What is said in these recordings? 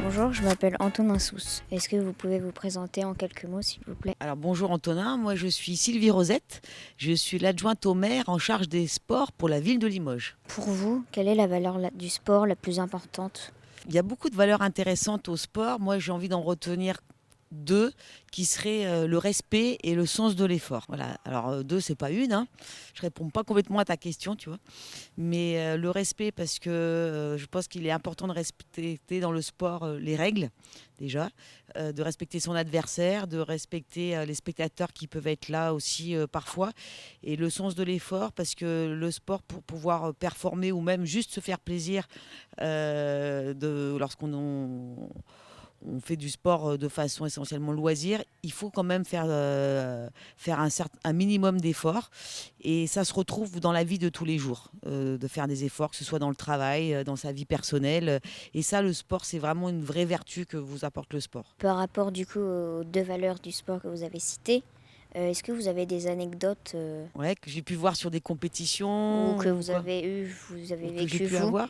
Bonjour, je m'appelle Antonin Sousse. Est-ce que vous pouvez vous présenter en quelques mots, s'il vous plaît? Alors bonjour Antonin, moi je suis Sylvie Rosette, je suis l'adjointe au maire en charge des sports pour la ville de Limoges. Pour vous, quelle est la valeur du sport la plus importante? Il y a beaucoup de valeurs intéressantes au sport, moi j'ai envie d'en retenir deux qui seraient le respect et le sens de l'effort. Voilà, alors deux c'est pas une, hein. Je réponds pas complètement à ta question, tu vois. Mais le respect, parce que je pense qu'il est important de respecter dans le sport les règles, déjà, de respecter son adversaire, de respecter les spectateurs qui peuvent être là aussi parfois, et le sens de l'effort, parce que le sport, pour pouvoir performer ou même juste se faire plaisir, lorsqu'on fait du sport de façon essentiellement loisir, il faut quand même faire un minimum d'efforts. Et ça se retrouve dans la vie de tous les jours, de faire des efforts, que ce soit dans le travail, dans sa vie personnelle. Et ça, le sport, c'est vraiment une vraie vertu que vous apporte le sport. Par rapport du coup aux deux valeurs du sport que vous avez citées, est-ce que vous avez des anecdotes Ouais, que j'ai pu voir sur des ou compétitions que ou vous quoi, vous avez ou que j'ai vécu pu vous? avoir.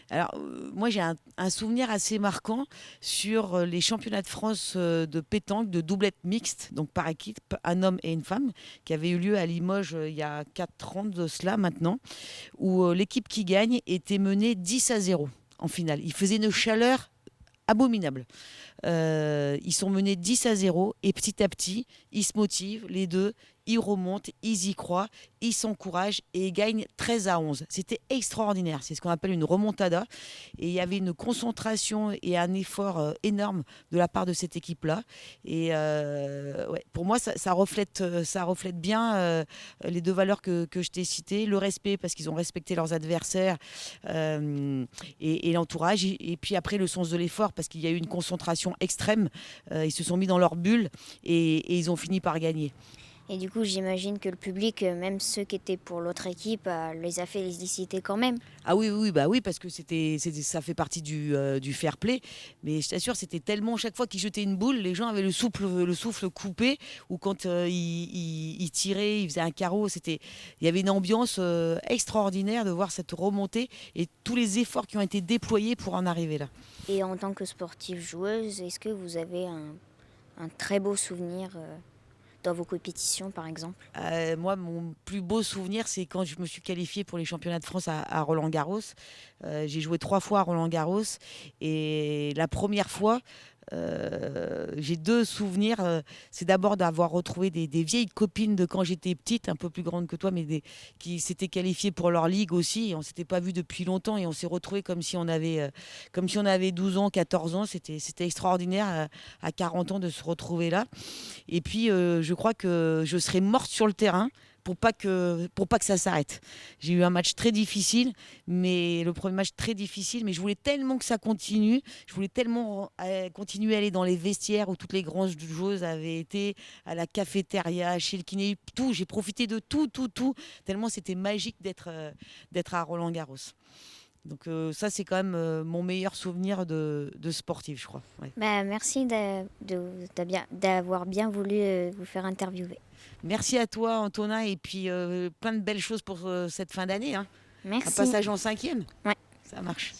Alors, moi, j'ai un souvenir assez marquant sur les championnats de France de pétanque, de doublette mixte, donc par équipe, un homme et une femme, qui avait eu lieu à Limoges il y a 4 ans de cela maintenant, où l'équipe qui gagne était menée 10-0 en finale. Il faisait une chaleur abominable. Ils sont menés 10-0 et petit à petit, ils se motivent, les deux, ils remontent, ils y croient, ils s'encouragent et ils gagnent 13-11. C'était extraordinaire, c'est ce qu'on appelle une remontada. Et il y avait une concentration et un effort énorme de la part de cette équipe-là. Et ouais, pour moi, ça reflète bien les deux valeurs que je t'ai citées. Le respect, parce qu'ils ont respecté leurs adversaires, et l'entourage. Et puis après, le sens de l'effort, parce qu'il y a eu une concentration extrême. Ils se sont mis dans leur bulle et ils ont fini par gagner. Et du coup, j'imagine que le public, même ceux qui étaient pour l'autre équipe, les a féliciter quand même. Ah oui, oui, oui, bah oui, parce que ça fait partie du fair play. Mais je t'assure, c'était tellement, chaque fois qu'ils jetaient une boule, les gens avaient le souffle coupé, ou quand ils tiraient, ils faisaient un carreau. Il y avait une ambiance extraordinaire de voir cette remontée et tous les efforts qui ont été déployés pour en arriver là. Et en tant que sportive joueuse, est-ce que vous avez un très beau souvenir dans vos compétitions, par exemple? Moi, mon plus beau souvenir, c'est quand je me suis qualifiée pour les championnats de France à Roland-Garros. J'ai joué 3 fois à Roland-Garros. Et la première fois, j'ai deux souvenirs. C'est d'abord d'avoir retrouvé des vieilles copines de quand j'étais petite, un peu plus grandes que toi, mais qui s'étaient qualifiées pour leur ligue aussi. Et on ne s'était pas vus depuis longtemps et on s'est retrouvés comme si on avait 12 ans, 14 ans. C'était extraordinaire à 40 ans de se retrouver là. Et puis, je crois que je serais morte sur le terrain pour pas que ça s'arrête. J'ai eu un match très difficile, mais le premier match très difficile, mais je voulais tellement que ça continue. Je voulais tellement continuer à aller dans les vestiaires où toutes les grandes joueuses avaient été, à la cafétéria, chez le kiné, tout. J'ai profité de tout, tout, tout, tellement c'était magique d'être à Roland-Garros. Donc ça, c'est quand même mon meilleur souvenir de sportif, je crois. Ouais. Bah, merci d'avoir bien voulu vous faire interviewer. Merci à toi, Antonin, et puis plein de belles choses pour cette fin d'année, hein. Un Merci. passage en cinquième, Ouais. ça marche.